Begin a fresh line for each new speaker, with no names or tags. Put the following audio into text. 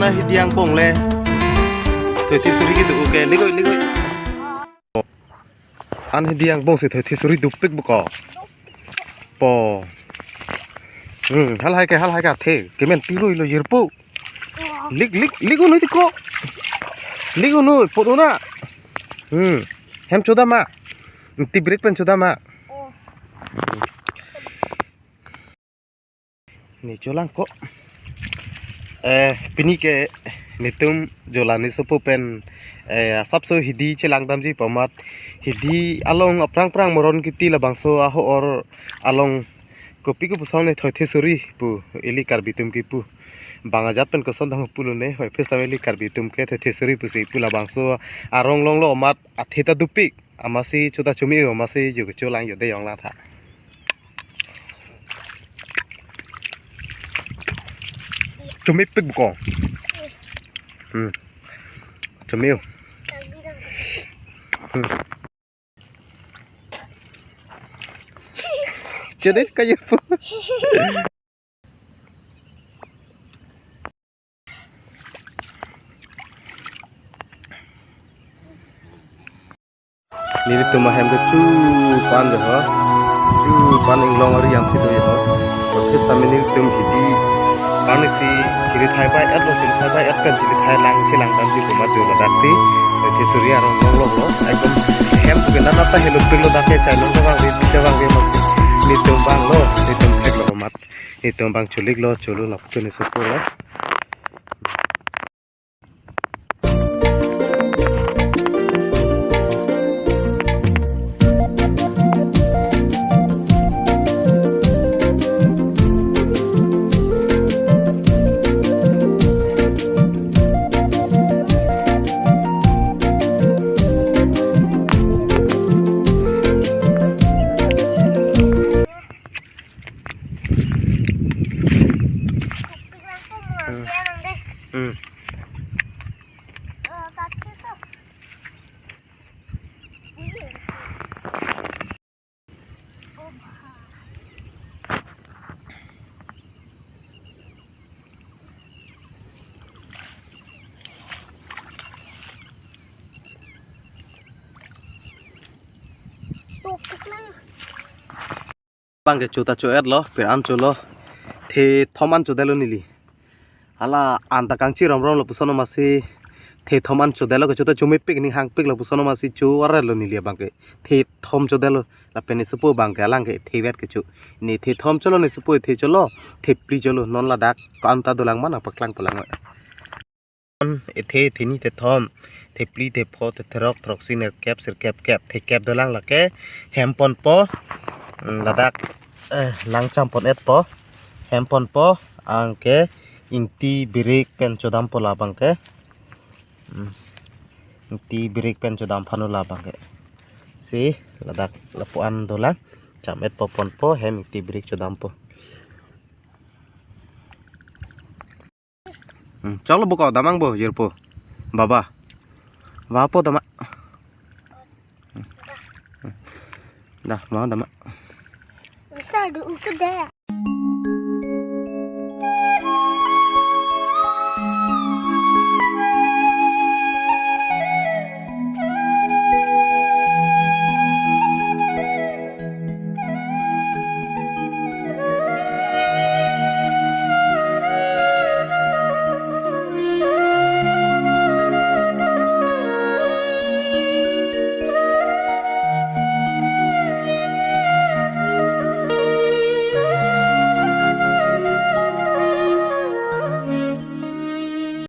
Ana hidiang bong le. Thoi thi suri gitu oke ligoi ligoi. An hidiang bong se thoi thi suri dupik buko. Po. Hal hai ka the. Kemen piloi lo yirpo. Lig unu tiko. Lig unu podona. Hem choda ma. Ti break pen choda ma. Ni cholang kok. Pini ke nitum jolani sopo pen sabso hidi chelang damji pamat hidi along aprang moron kiti la bangso aho or along kopi ko pusang ne thoi thesuri pu eli karbitum ki pu bangajat pen koson dang pulu ne hoi festameli karbitum ke thesuri pu se pu la bangso arong long lo mat atheta dupik amasi chuta chumi amasi jugo cholang yode yong la tha chumi pik buko chumi jadi kayak apa? Ini tuh mahem ke pan deh, pan inglong hari yang situ ya. Terus kami ini tuh hidi pan si ciri Thai bay, ciri Thai bay, kan ciri Thai lang dan di rumah jual daksi. Jadi surya orang long, aku hem tuh kena apa hello pilot dakai channel tuh bang, itu bang dia masih. Itu bang lo, itu tek lo mat, itu bang culik lo, culu lo, cuni suku lo. Bang ke chuta chuet lo piran chulo the thoman chudelo nili ala anta kangchi rom lo pusono masi the thoman chudelo ke chuta chumi pik ni hang pik lo pusono masi chu wara lo nili bang ke the thom chudelo la peni supo bang ke alang ke the vet ke chu ni the thom cholo ni supo the cholo the pri cholo non la dak anta dolang mana paklang palang on the thini the thom the pri the pho the throk siner cap the cap dolang la ke hempon po ladak langcham pon et po hempon po angke inti birik pen chodam po labang ke inti birik pen chodam phanu labang ke si ladak lapuan dolang cham et po pon po hem inti birik chodam po chalo buka damang bo jirpo baba po dama dah mau dama
bisa diukur deh.